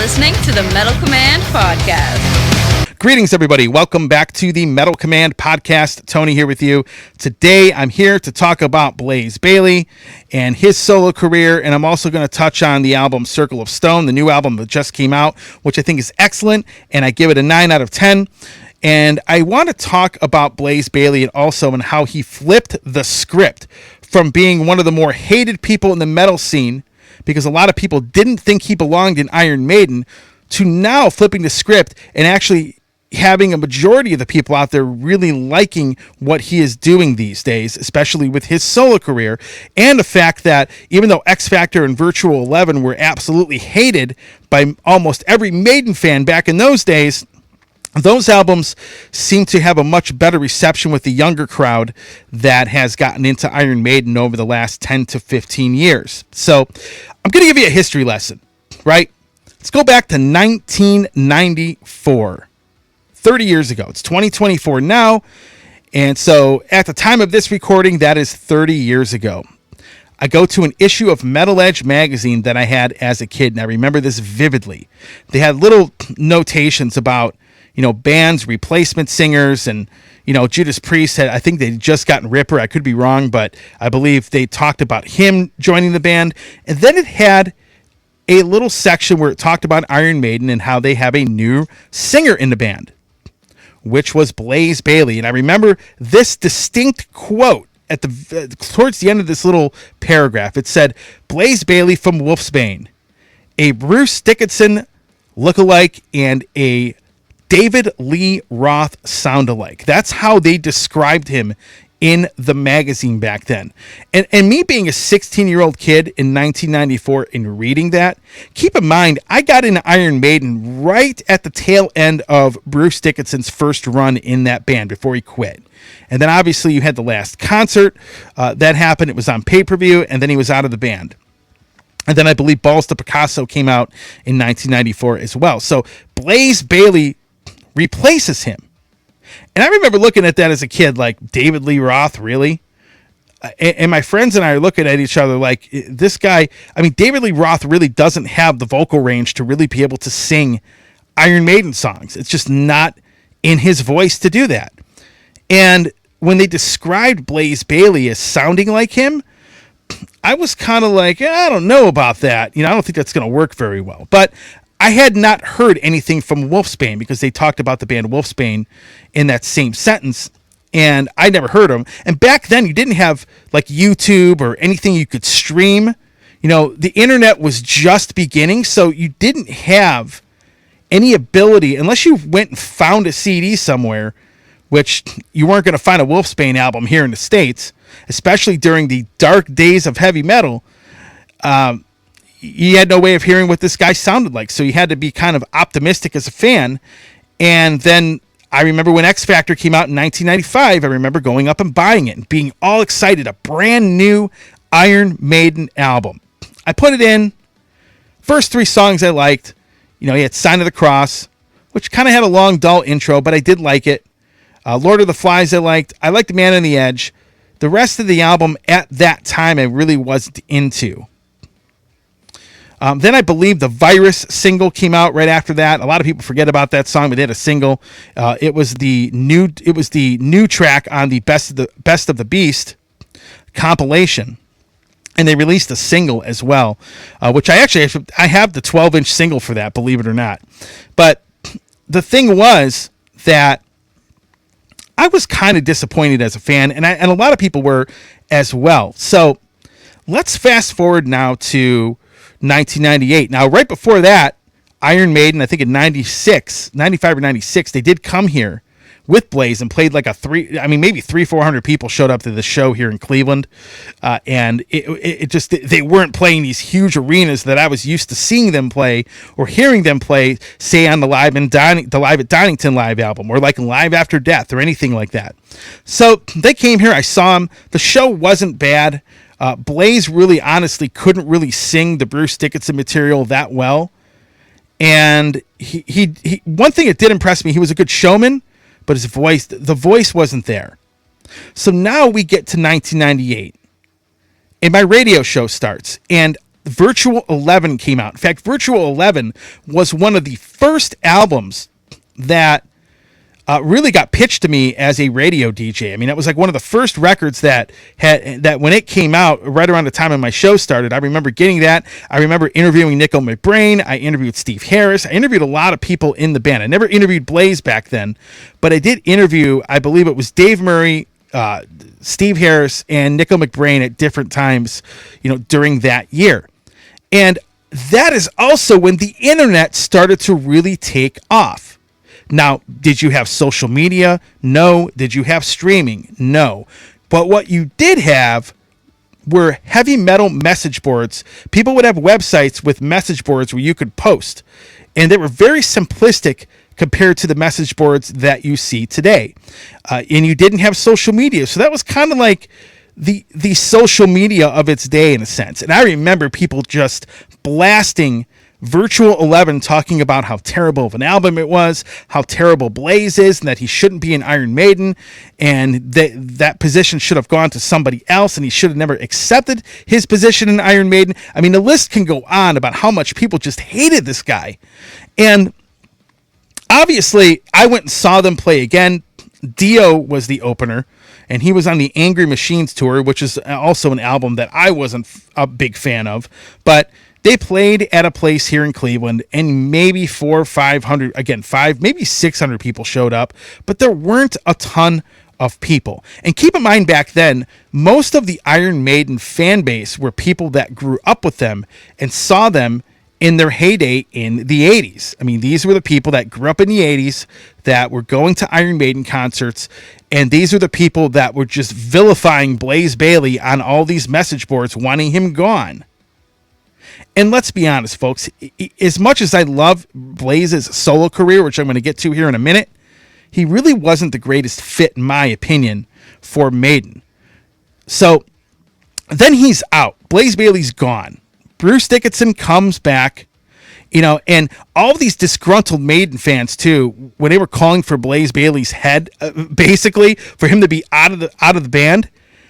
listening to the Metal Command Podcast. Greetings, everybody. Welcome back to the Metal Command Podcast. Tony here with you. Today, I'm here to talk about Blaze Bayley and his solo career, and I'm also going to touch on the album Circle of Stone, the new album that just came out, which I think is excellent, and I give it a 9 out of 10. And I want to talk about Blaze Bayley and also on how he flipped the script from being one of the more hated people in the metal scene, because a lot of people didn't think he belonged in Iron Maiden, to now flipping the script and actually having a majority of the people out there really liking what he is doing these days, especially with his solo career, and the fact that even though X Factor and Virtual 11 were absolutely hated by almost every Maiden fan back in those days, those albums seem to have a much better reception with the younger crowd that has gotten into Iron Maiden over the last 10 to 15 years. So I'm going to give you a history lesson, right? Let's go back to 1994. 30 years ago. It's 2024 now. And so at the time of this recording, that is 30 years ago. I go to an issue of Metal Edge magazine that I had as a kid, and I remember this vividly. They had little notations about, bands, replacement singers, and, Judas Priest had, I think they'd just gotten Ripper. I could be wrong, but I believe they talked about him joining the band. And then it had a little section where it talked about Iron Maiden and how they have a new singer in the band, which was Blaze Bayley. And I remember this distinct quote at towards the end of this little paragraph. It said, Blaze Bayley from Wolfsbane, a Bruce Dickinson lookalike and a David Lee Roth sound-alike. That's how they described him in the magazine back then. And me being a 16-year-old kid in 1994 and reading that, keep in mind, I got into Iron Maiden right at the tail end of Bruce Dickinson's first run in that band before he quit. And then obviously you had the last concert that happened. It was on pay-per-view, and then he was out of the band. And then I believe Balls to Picasso came out in 1994 as well. So Blaze Bayley replaces him. And I remember looking at that as a kid, like, David Lee Roth, really? And my friends and I are looking at each other like, this guy, David Lee Roth really doesn't have the vocal range to really be able to sing Iron Maiden songs. It's just not in his voice to do that. And when they described Blaze Bayley as sounding like him, I was kind of like, I don't know about that. I don't think that's going to work very well. But I had not heard anything from Wolfsbane because they talked about the band Wolfsbane in that same sentence, and I never heard them. And back then, you didn't have like YouTube or anything you could stream. The internet was just beginning, so you didn't have any ability, unless you went and found a CD somewhere, which you weren't going to find a Wolfsbane album here in the States, especially during the dark days of heavy metal. You had no way of hearing what this guy sounded like, so you had to be kind of optimistic as a fan. And then I remember when X Factor came out in 1995, I remember going up and buying it and being all excited, a brand new Iron Maiden album. I put it in. First 3 songs I liked. He had Sign of the Cross, which kind of had a long, dull intro, but I did like it. Lord of the Flies I liked. I liked Man on the Edge. The rest of the album at that time I really wasn't into. Then I believe the Virus single came out right after that. A lot of people forget about that song, but they had a single. It was the new track on the Best of the Beast compilation, and they released a single as well, which I have the 12-inch single for that, believe it or not. But the thing was that I was kind of disappointed as a fan, and a lot of people were as well. So let's fast forward now to 1998. Now, right before that, Iron Maiden, I think in 95 or 96, they did come here with Blaze and played like maybe 300-400 people showed up to the show here in Cleveland. And it just, they weren't playing these huge arenas that I was used to seeing them play or hearing them play, say on the Live at Donington live album, or like Live After Death or anything like that. So they came here, I saw them. The show wasn't bad. Blaze really honestly couldn't really sing the Bruce Dickinson material that well. And he one thing that did impress me, he was a good showman, but the voice wasn't there. So now we get to 1998, and my radio show starts, and Virtual 11 came out. In fact, Virtual 11 was one of the first albums that really got pitched to me as a radio DJ. I mean, it was like one of the first records that when it came out, right around the time when my show started. I remember getting that. I remember interviewing Nickel McBrain. I interviewed Steve Harris. I interviewed a lot of people in the band. I never interviewed Blaze back then, but I did interview, I believe it was Dave Murray, Steve Harris, and Nickel McBrain at different times, during that year. And that is also when the internet started to really take off. Now, did you have social media? No. Did you have streaming? No. But what you did have were heavy metal message boards. People would have websites with message boards where you could post. And they were very simplistic compared to the message boards that you see today. And you didn't have social media. So that was kind of like the social media of its day, in a sense. And I remember people just blasting Virtual 11, talking about how terrible of an album it was, how terrible Blaze is, and that he shouldn't be in Iron Maiden, and that position should have gone to somebody else, and he should have never accepted his position in Iron Maiden. I mean, the list can go on about how much people just hated this guy. And obviously, I went and saw them play again. Dio was the opener, and he was on the Angry Machines tour, which is also an album that I wasn't a big fan of, but they played at a place here in Cleveland, and maybe 400 or 500, again, maybe 600 people showed up, but there weren't a ton of people. And keep in mind, back then, most of the Iron Maiden fan base were people that grew up with them and saw them in their heyday in the 80s. I mean, these were the people that grew up in the 80s that were going to Iron Maiden concerts, and these are the people that were just vilifying Blaze Bayley on all these message boards, wanting him gone. And let's be honest, folks, as much as I love Blaze's solo career, which I'm going to get to here in a minute, he really wasn't the greatest fit, in my opinion, for Maiden. So then he's out. Blaze Bayley's gone. Bruce Dickinson comes back, and all of these disgruntled Maiden fans, too, when they were calling for Blaze Bayley's head, basically, for him to be out of the band,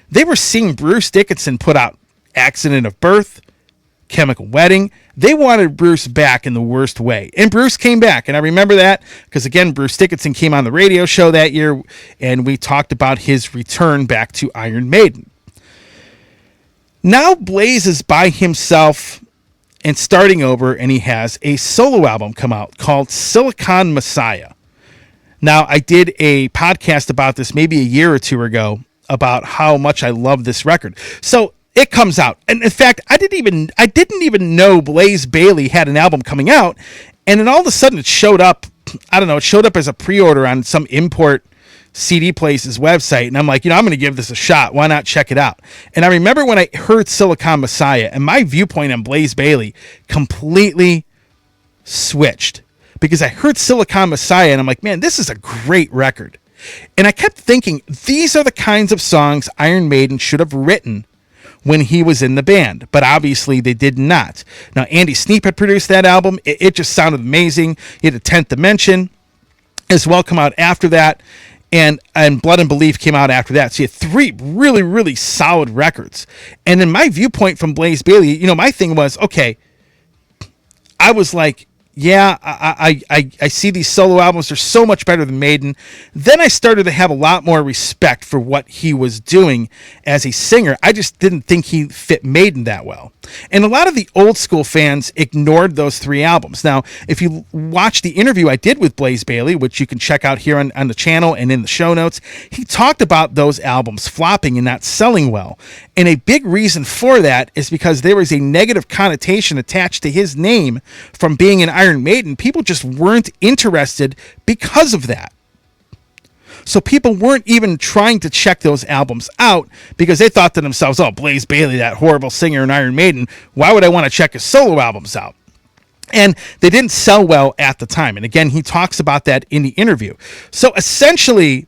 they were seeing Bruce Dickinson put out Accident of Birth, Chemical Wedding. They wanted Bruce back in the worst way. And Bruce came back. And I remember that because, again, Bruce Dickinson came on the radio show that year, and we talked about his return back to Iron Maiden. Now Blaze is by himself and starting over, and he has a solo album come out called Silicon Messiah. Now, I did a podcast about this maybe a year or two ago about how much I love this record. So it comes out, and in fact, I didn't even know Blaze Bayley had an album coming out, and then all of a sudden it showed up. I don't know. It showed up as a pre-order on some import CD place's website, and I'm like, I'm going to give this a shot. Why not check it out? And I remember when I heard Silicon Messiah, and my viewpoint on Blaze Bayley completely switched because I heard Silicon Messiah, and I'm like, man, this is a great record. And I kept thinking, these are the kinds of songs Iron Maiden should have written when he was in the band, but obviously they did not. Now, Andy Sneap had produced that album. It just sounded amazing. He had a 10th Dimension as well come out after that, and Blood and Belief came out after that. So you had 3 really, really solid records. And in my viewpoint from Blaze Bayley, my thing was, okay, I was like, yeah, I see these solo albums are so much better than Maiden. Then I started to have a lot more respect for what he was doing as a singer. I just didn't think he fit Maiden that well. And a lot of the old school fans ignored those 3 albums. Now, if you watch the interview I did with Blaze Bayley, which you can check out here on the channel and in the show notes, he talked about those albums flopping and not selling well. And a big reason for that is because there was a negative connotation attached to his name from being in Iron Maiden. People just weren't interested because of that. So people weren't even trying to check those albums out because they thought to themselves, oh, Blaze Bayley, that horrible singer in Iron Maiden, why would I want to check his solo albums out? And they didn't sell well at the time. And again, he talks about that in the interview. So essentially,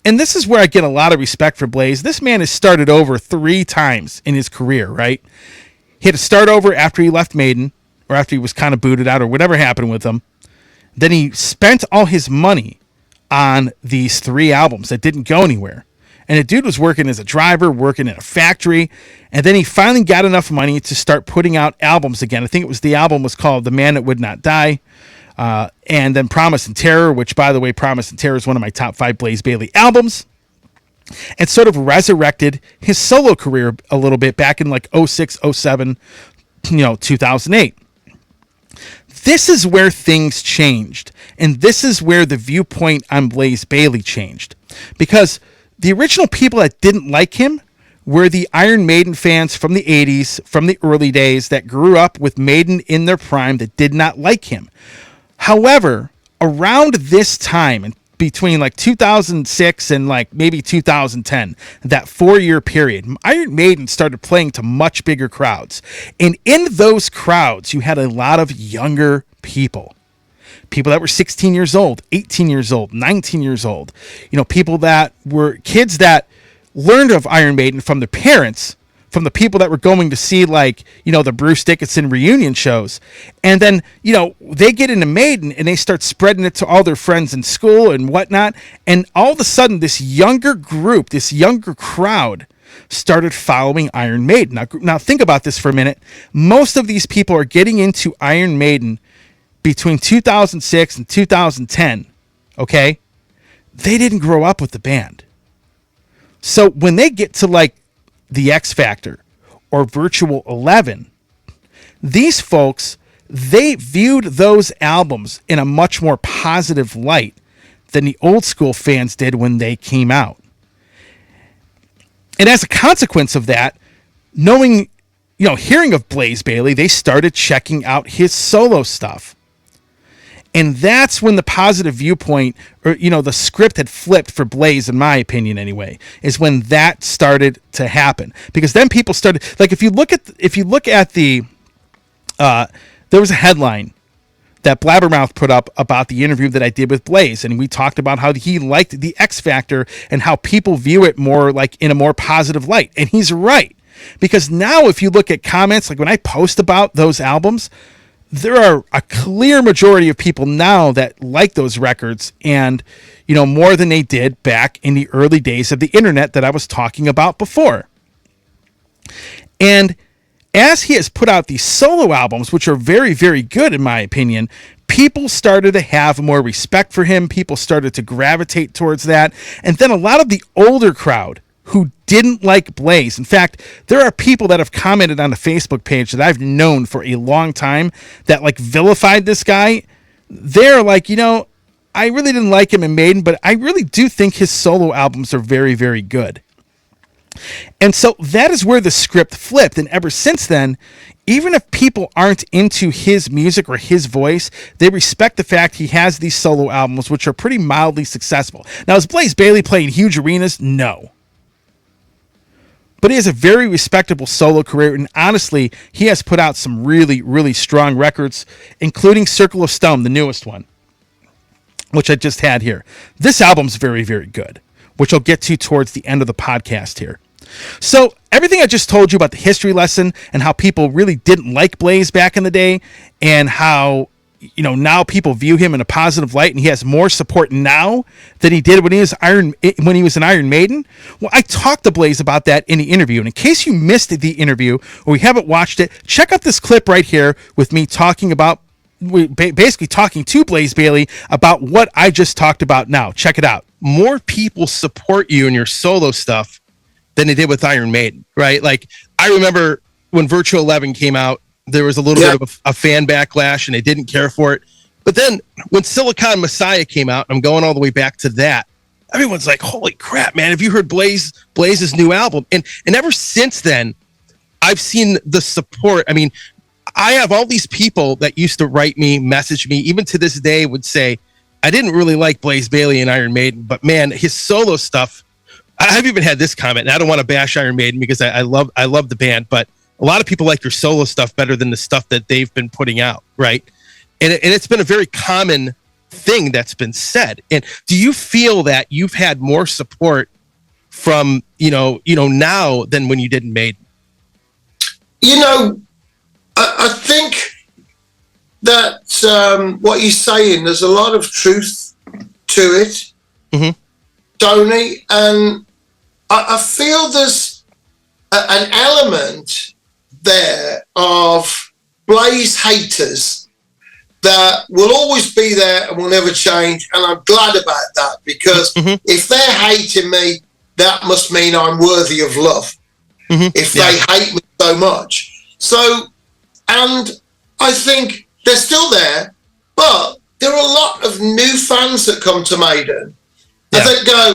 and this is where I get a lot of respect for Blaze, this man has started over 3 times in his career, right? He had to start over after he left Maiden, or after he was kind of booted out, or whatever happened with him. Then he spent all his money on these 3 albums that didn't go anywhere. And the dude was working as a driver, working in a factory. And then he finally got enough money to start putting out albums again. I think the album was called The Man That Would Not Die. And then Promise and Terror, which, by the way, Promise and Terror is one of my top 5 Blaze Bayley albums. And sort of resurrected his solo career a little bit back in like 06, 07, 2008. This is where things changed. And this is where the viewpoint on Blaze Bayley changed. Because the original people that didn't like him were the Iron Maiden fans from the 80s, from the early days, that grew up with Maiden in their prime, that did not like him. However, around this time, and between like 2006 and like maybe 2010, that 4-year period, Iron Maiden started playing to much bigger crowds. And in those crowds, you had a lot of younger people. People that were 16 years old, 18 years old, 19 years old. People that were kids that learned of Iron Maiden from their parents, from the people that were going to see, like, the Bruce Dickinson reunion shows. And then, they get into Maiden and they start spreading it to all their friends in school and whatnot. And all of a sudden, this younger group, this younger crowd started following Iron Maiden. Now think about this for a minute. Most of these people are getting into Iron Maiden between 2006 and 2010. Okay? They didn't grow up with the band. So when they get to like the X Factor or Virtual 11, these folks, they viewed those albums in a much more positive light than the old school fans did when they came out. And as a consequence of that, hearing of Blaze Bayley, they started checking out his solo stuff. And that's when the positive viewpoint, or, the script had flipped for Blaze, in my opinion anyway, is when that started to happen. Because then people started, like, if you look at the, there was a headline that Blabbermouth put up about the interview that I did with Blaze. And we talked about how he liked the X Factor and how people view it more like in a more positive light. And he's right. Because now if you look at comments, like when I post about those albums, there are a clear majority of people now that like those records and, more than they did back in the early days of the internet that I was talking about before. And as he has put out these solo albums, which are very, very good in my opinion, people started to have more respect for him. People started to gravitate towards that. And then a lot of the older crowd who didn't like Blaze. In fact, there are people that have commented on the Facebook page that I've known for a long time that like vilified this guy. They're like, I really didn't like him in Maiden, but I really do think his solo albums are very, very good. And so that is where the script flipped. And ever since then, even if people aren't into his music or his voice, they respect the fact he has these solo albums, which are pretty mildly successful. Now, is Blaze Bayley playing huge arenas? No. But he has a very respectable solo career, and honestly, he has put out some really, really strong records, including Circle of Stone, the newest one, which I just had here. This album's very, very good, which I'll get to towards the end of the podcast here. So everything I just told you about the history lesson and how people really didn't like Blaze back in the day, and how now people view him in a positive light, and he has more support now than he did when he was in Iron Maiden. Well, I talked to Blaze about that in the interview. And in case you missed the interview or you haven't watched it, check out this clip right here with me basically talking to Blaze Bayley about what I just talked about now. Check it out. More people support you in your solo stuff than they did with Iron Maiden, right? Like, I remember when Virtual 11 came out, there was a little bit of a fan backlash and they didn't care for it. But then when Silicon Messiah came out, I'm going all the way back to that, everyone's like, holy crap, man, have you heard Blaze's new album? And ever since then, I've seen the support. I mean, I have all these people that used to write me, message me, even to this day would say, I didn't really like Blaze Bayley and Iron Maiden, but man, his solo stuff, I've even had this comment, and I don't want to bash Iron Maiden because I love the band, but a lot of people like their solo stuff better than the stuff that they've been putting out, right? And it's been a very common thing that's been said. And do you feel that you've had more support from, now than when you did in Maiden? I think that what you're saying, there's a lot of truth to it, Tony. And I feel there's an element there of Blaze haters that will always be there and will never change. And I'm glad about that, because if they're hating me, that must mean I'm worthy of love. If they hate me so much. So, and I think they're still there, but there are a lot of new fans that come to Maiden and that go,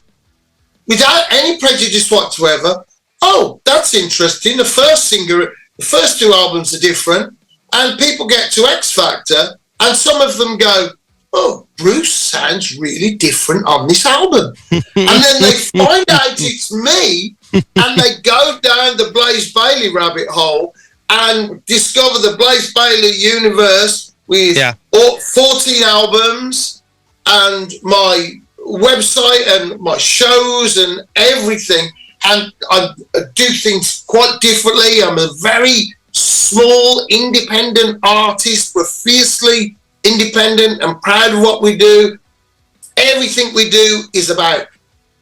without any prejudice whatsoever, oh, that's interesting. The first two albums are different, and people get to X Factor, and some of them go, oh, Bruce sounds really different on this album. And then they find out it's me, and they go down the Blaze Bayley rabbit hole and discover the Blaze Bayley universe with 14 albums and my website and my shows and everything. And I do things quite differently. I'm a very small, independent artist. We're fiercely independent and proud of what we do. Everything we do is about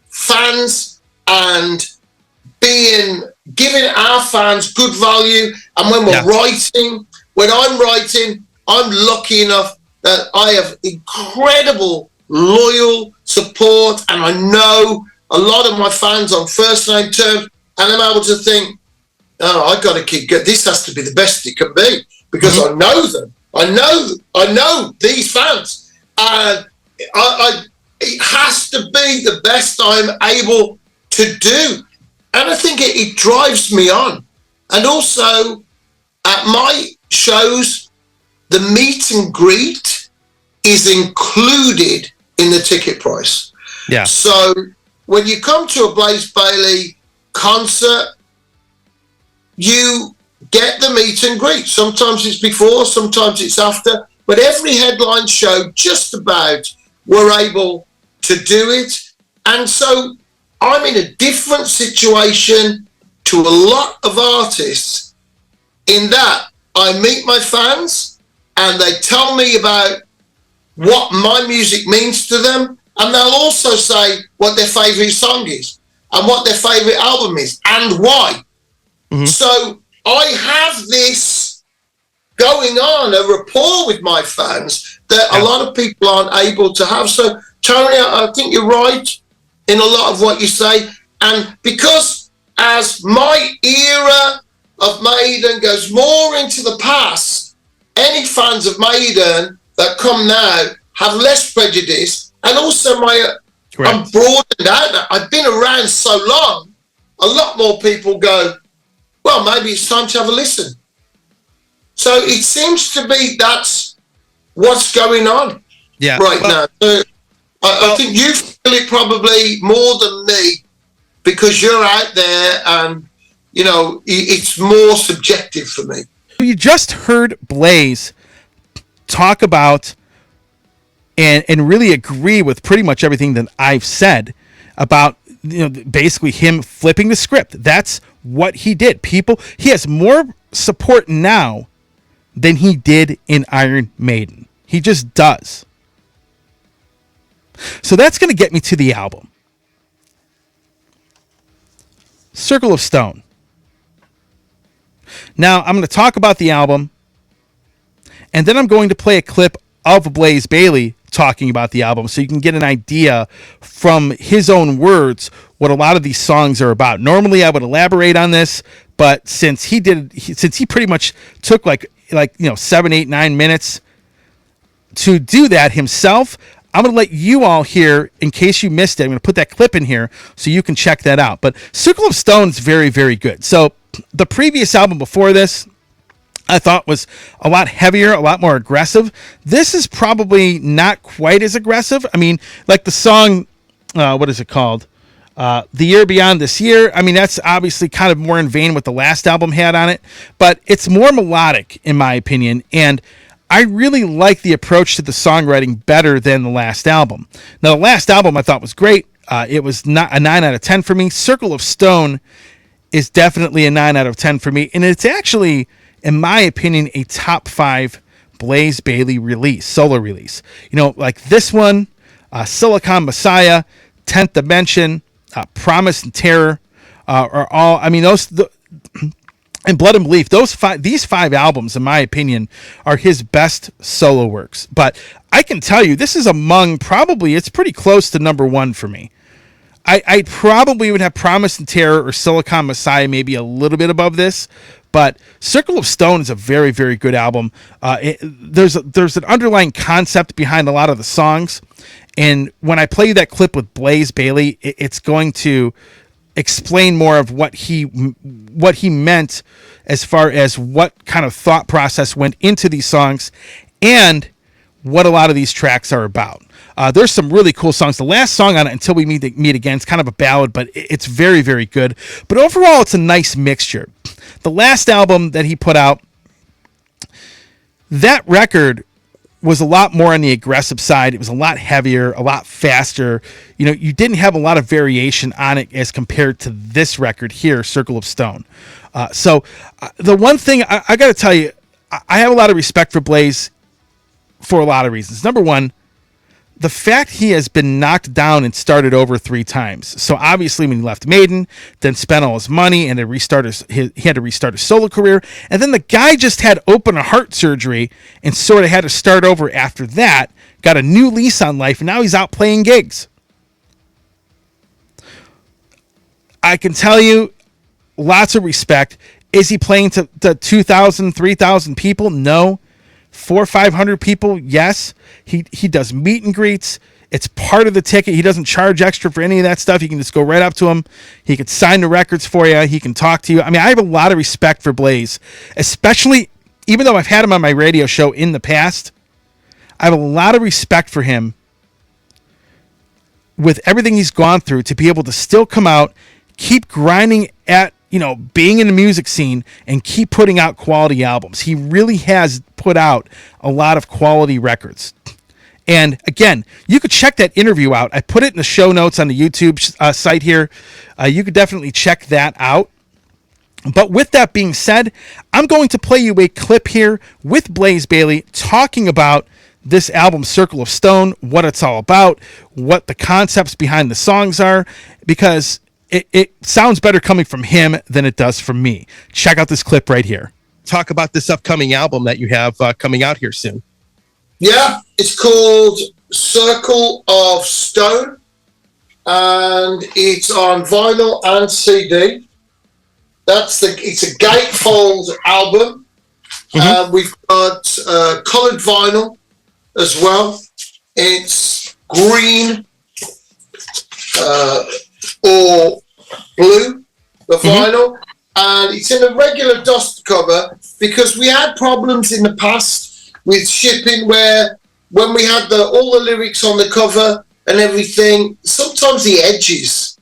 fans and giving our fans good value. And when when I'm writing, I'm lucky enough that I have incredible loyal support, and I know a lot of my fans on first name terms, and I'm able to think, oh, I've got to keep going. This has to be the best it can be, because I know them. I know these fans, and it has to be the best I'm able to do. And I think it drives me on. And also, at my shows, the meet and greet is included in the ticket price. Yeah. So when you come to a Blaze Bayley concert, you get the meet and greet. Sometimes it's before, sometimes it's after, but every headline show, just about, we're able to do it. And so I'm in a different situation to a lot of artists in that I meet my fans and they tell me about what my music means to them, and they'll also say what their favourite song is and what their favourite album is and why. So I have this going on, a rapport with my fans that a lot of people aren't able to have. So, Tony, I think you're right in a lot of what you say. And because as my era of Maiden goes more into the past, any fans of Maiden that come now have less prejudice. And also I'm broadened out now. I've been around so long, a lot more people go, well, maybe it's time to have a listen. So it seems to be that's what's going on now. So I think you feel it probably more than me, because you're out there and, you know, it's more subjective for me. You just heard Blaze talk about and really agree with pretty much everything that I've said about, you know, basically him flipping the script. That's what he did. He has more support now than he did in Iron Maiden. He just does. So that's going to get me to the album. Circle of Stone. Now, I'm going to talk about the album, and then I'm going to play a clip of Blaze Bayley talking about the album so you can get an idea from his own words what a lot of these songs are about. Normally, I would elaborate on this, but since he pretty much took like 7, 8, 9 minutes to do that himself, I'm going to let you all hear, in case you missed it. I'm going to put that clip in here so you can check that out. But Circle of Stone is very, very good. So the previous album before this, I thought was a lot heavier, a lot more aggressive. This is probably not quite as aggressive. I mean, like the song, what is it called? The Year Beyond This Year. I mean, that's obviously kind of more in vein with the last album had on it, but it's more melodic in my opinion. And I really like the approach to the songwriting better than the last album. Now, the last album I thought was great. It was not a 9 out of 10 for me. Circle of Stone is definitely a 9 out of 10 for me. And it's actually, in my opinion, a top 5 Blaze Bayley release, solo release. You know, like this one, Silicon Messiah, 10th Dimension, Promise and Terror, are all. I mean, and Blood and Belief, these 5 albums, in my opinion, are his best solo works. But I can tell you, this is among it's pretty close to number 1 for me. I probably would have Promise and Terror or Silicon Messiah maybe a little bit above this, but Circle of Stone is a very, very good album. There's an underlying concept behind a lot of the songs, and when I play that clip with Blaze Bayley, it's going to explain more of what he meant as far as what kind of thought process went into these songs and what a lot of these tracks are about. There's some really cool songs. The last song on it, Until We Meet Again, is kind of a ballad, but it's very, very good. But overall, it's a nice mixture. The last album that he put out, that record was a lot more on the aggressive side. It was a lot heavier, a lot faster. You know, you didn't have a lot of variation on it as compared to this record here, Circle of Stone. So the one thing I got to tell you, I have a lot of respect for Blaze for a lot of reasons. Number one, the fact he has been knocked down and started over 3 times. So obviously when he left Maiden, then spent all his money and then he had to restart his solo career. And then the guy just had open heart surgery and sort of had to start over after that, got a new lease on life, and now he's out playing gigs. I can tell you, lots of respect. Is he playing to 2,000, 3,000 people? No. 400 or 500 people, yes. He does meet and greets. It's part of the ticket. He doesn't charge extra for any of that stuff. You can just go right up to him. He can sign the records for you. He can talk to you. I mean, I have a lot of respect for Blaze, especially even though I've had him on my radio show in the past. I have a lot of respect for him with everything he's gone through to be able to still come out, keep grinding at, being in the music scene and keep putting out quality albums. He really has put out a lot of quality records. And again, you could check that interview out. I put it in the show notes on the YouTube site here. You could definitely check that out. But with that being said, I'm going to play you a clip here with Blaze Bayley talking about this album, Circle of Stone, what it's all about, what the concepts behind the songs are, because it sounds better coming from him than it does from me. Check out this clip right here. Talk about this upcoming album that you have coming out here soon. Yeah, it's called Circle of Stone, and it's on vinyl and CD. It's a gatefold album. Mm-hmm. We've got coloured vinyl as well. It's green or blue, the vinyl, and it's in a regular dust cover because we had problems in the past with shipping where when we had all the lyrics on the cover and everything, sometimes the edges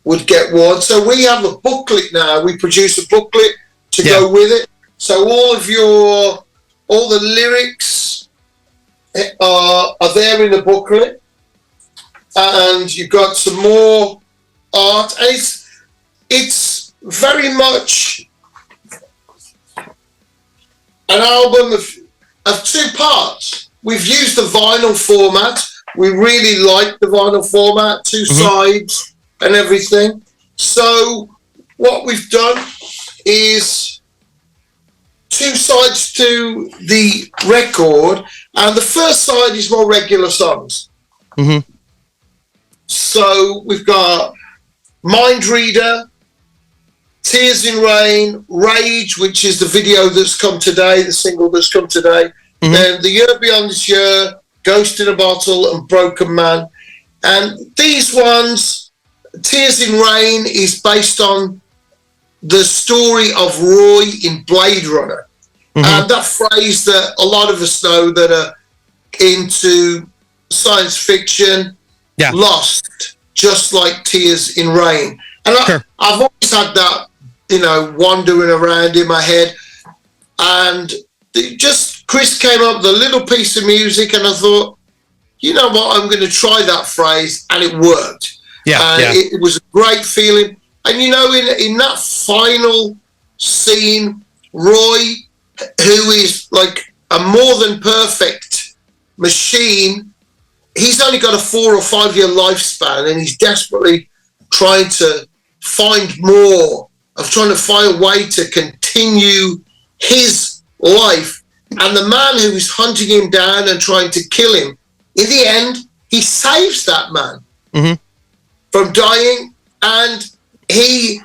would get worn. So we have a booklet now. We produce a booklet to go with it. So all the lyrics are there in the booklet, and you've got some more art. And it's very much an album of 2 parts. We've used the vinyl format. We really like the vinyl format, 2 sides and everything. So what we've done is 2 sides to the record, and the first side is more regular songs. So we've got Mind Reader, Tears in Rain, Rage, which is the video that's come today, the single that's come today. Then The Year Beyond This Year, Ghost in a Bottle, and Broken Man. And these ones, Tears in Rain is based on the story of Roy in Blade Runner. And that phrase that a lot of us know that are into science fiction, lost, just like Tears in Rain. And I've always had that, wandering around in my head. And Chris came up with a little piece of music, and I thought, you know what, I'm going to try that phrase, and it worked. It was a great feeling. And, in that final scene, Roy, who is like a more than perfect machine, he's only got a 4 or 5 year lifespan, and he's desperately trying to find more, of trying to find a way to continue his life. And the man who is hunting him down and trying to kill him, in the end, he saves that man from dying, and he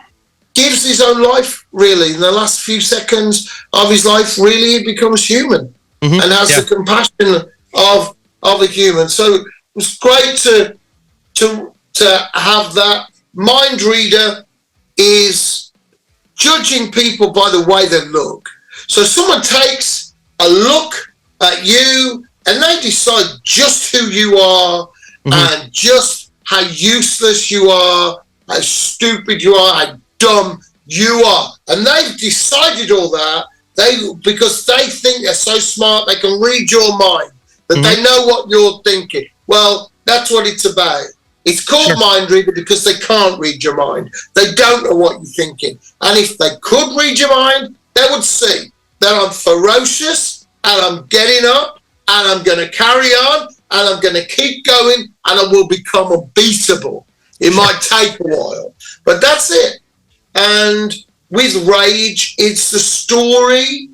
gives his own life, really. In the last few seconds of his life, really, he becomes human and has the compassion of a human. So it was great to have that. Mind reader is judging people by the way they look. So someone takes a look at you and they decide just who you are and just how useless you are, how stupid you are, how dumb you are. And they've decided all that because they think they're so smart, they can read your mind, that they know what you're thinking. Well, that's what it's about. It's called mind reader because they can't read your mind. They don't know what you're thinking. And if they could read your mind, they would see that I'm ferocious and I'm getting up and I'm going to carry on and I'm going to keep going and I will become unbeatable. It might take a while, but that's it. And with Rage, it's the story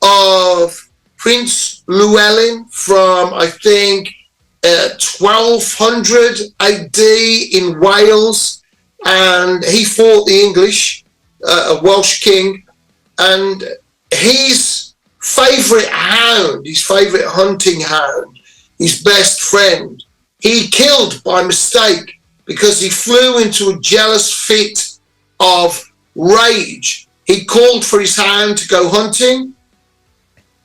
of Prince Llewellyn from, I think, 1200 AD in Wales, and he fought the English, a Welsh king, and his favourite hound, his favourite hunting hound, his best friend, he killed by mistake because he flew into a jealous fit of rage. He called for his hound to go hunting,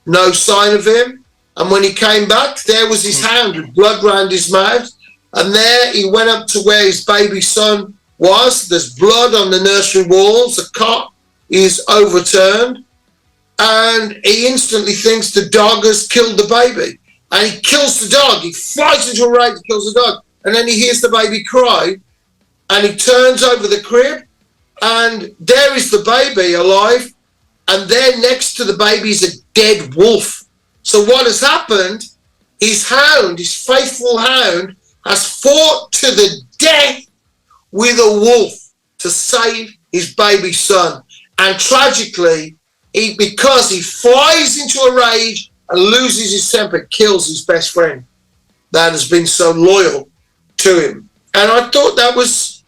no sign of him. And when he came back, there was his hound with blood round his mouth. And there he went up to where his baby son was. There's blood on the nursery walls. The cot is overturned. And he instantly thinks the dog has killed the baby. And he kills the dog. He flies into a rage and kills the dog. And then he hears the baby cry. And he turns over the crib. And there is the baby alive. And there next to the baby is a dead wolf. So what has happened, his hound, his faithful hound, has fought to the death with a wolf to save his baby son. And tragically, because he flies into a rage and loses his temper, kills his best friend that has been so loyal to him. And I thought that was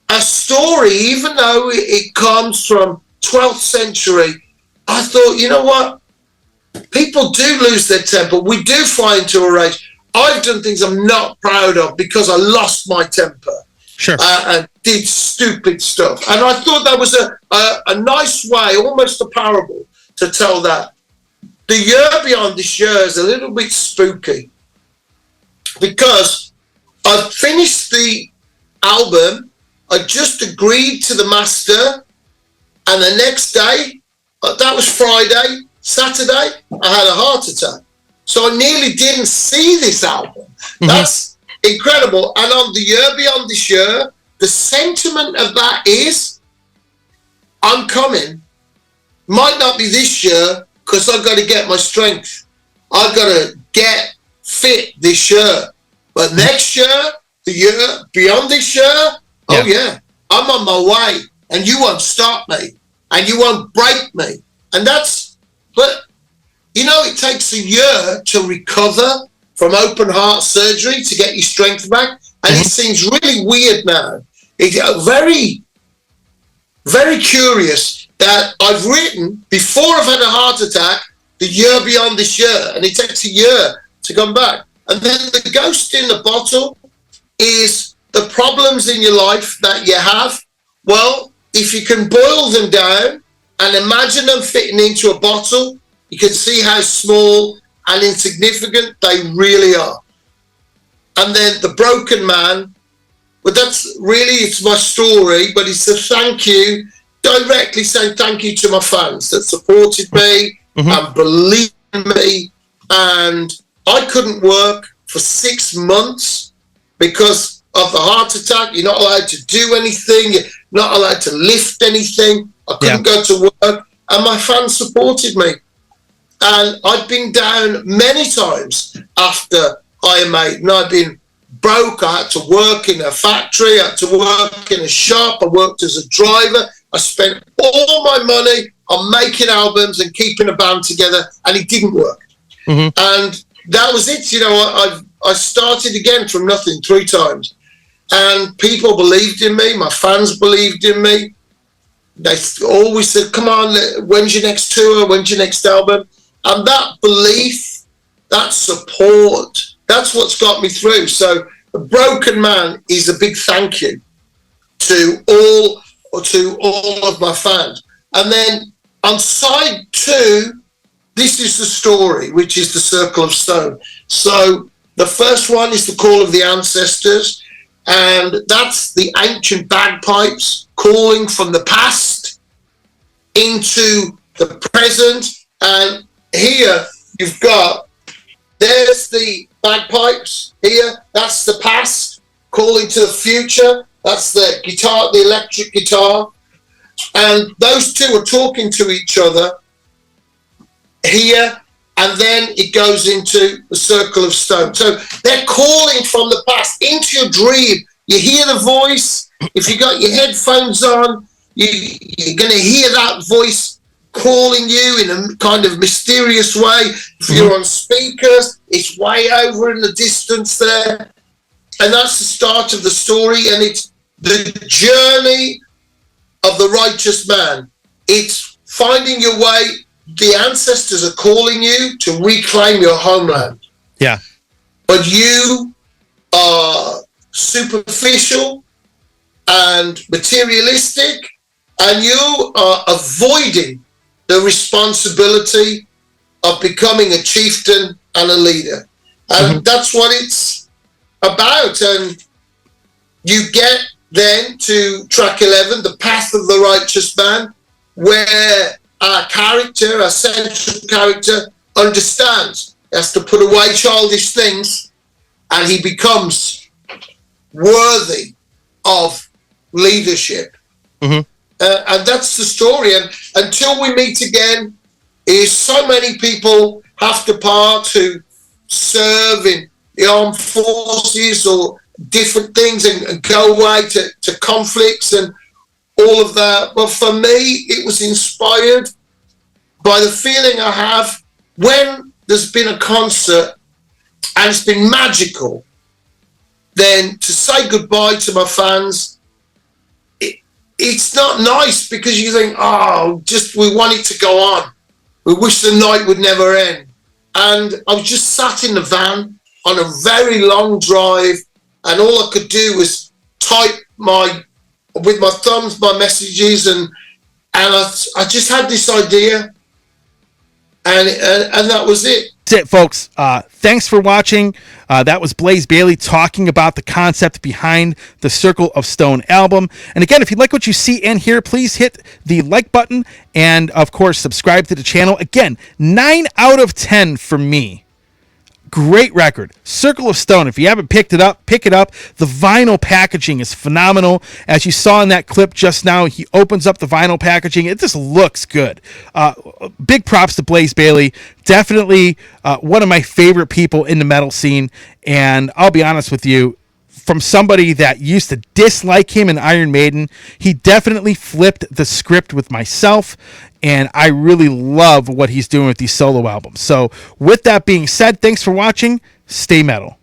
a story, even though it comes from 12th century, I thought, you know what? People do lose their temper. We do fly into a rage. I've done things I'm not proud of because I lost my temper and did stupid stuff. And I thought that was a nice way, almost a parable, to tell that. The year beyond this year is a little bit spooky because I finished the album. I just agreed to the master, and the next day, that was Friday, Saturday, I had a heart attack. So I nearly didn't see this album. That's incredible. And on the year beyond this year, the sentiment of that is, I'm coming. Might not be this year because I've got to get my strength. I've got to get fit this year. But next year, the year beyond this year, oh yeah, I'm on my way. And you won't stop me. And you won't break me. And but, you know, it takes a year to recover from open heart surgery to get your strength back. And it seems really weird now. It's very, very curious that I've written, before I've had a heart attack, the year beyond this year. And it takes a year to come back. And then the ghost in the bottle is the problems in your life that you have. Well, if you can boil them down, and imagine them fitting into a bottle, you can see how small and insignificant they really are. And then the broken man, but that's really, it's my story, but it's a thank you, directly saying thank you to my fans that supported me and believed in me. And I couldn't work for 6 months because of the heart attack. You're not allowed to do anything. You're not allowed to lift anything. I couldn't go to work, and my fans supported me. And I've been down many times after Iron Maiden. I've been broke. I had to work in a factory. I had to work in a shop. I worked as a driver. I spent all my money on making albums and keeping a band together, and it didn't work. Mm-hmm. And that was it. You know, I started again from nothing 3 times. And people believed in me. My fans believed in me. They always said, come on, when's your next tour? When's your next album? And that belief, that support, that's what's got me through. So A Broken Man is a big thank you to all of my fans. And then on side 2, this is the story, which is the Circle of Stone. So the first one is the Call of the Ancestors, and that's the ancient bagpipes calling from the past into the present. And here you've got, there's the bagpipes here, that's the past calling to the future, that's the guitar, the electric guitar, and those two are talking to each other here, and then it goes into the Circle of Stone. So they're calling from the past into your dream. You hear the voice. If you got your headphones on, you're going to hear that voice calling you in a kind of mysterious way. If you're on speakers, it's way over in the distance there. And that's the start of the story, and it's the journey of the righteous man. It's finding your way. The ancestors are calling you to reclaim your homeland. Yeah. But you are superficial and materialistic, and you are avoiding the responsibility of becoming a chieftain and a leader. And that's what it's about. And you get then to track 11, The Path of the Righteous Man, where our character, our central character, understands. He has to put away childish things, and he becomes worthy of leadership. And that's the story. And until we meet again, is so many people have to part who serve in the armed forces or different things and go away to conflicts and all of that. But for me, it was inspired by the feeling I have when there's been a concert and it's been magical, then to say goodbye to my fans, it's not nice, because you think, we want it to go on. We wish the night would never end. And I was just sat in the van on a very long drive, and all I could do was type with my thumbs, my messages, and I just had this idea, and that was it. That's it, folks. Thanks for watching. That was Blaze Bayley talking about the concept behind the Circle of Stone album. And again, if you like what you see and hear, please hit the like button and, of course, subscribe to the channel. Again, 9 out of 10 for me. Great record. Circle of Stone. If you haven't picked it up, pick it up. The vinyl packaging is phenomenal. As you saw in that clip just now, he opens up the vinyl packaging. It just looks good. Big props to Blaze Bayley. Definitely one of my favorite people in the metal scene. And I'll be honest with you, from somebody that used to dislike him in Iron Maiden, he definitely flipped the script with myself, and I really love what he's doing with these solo albums. So with that being said, thanks for watching. Stay metal.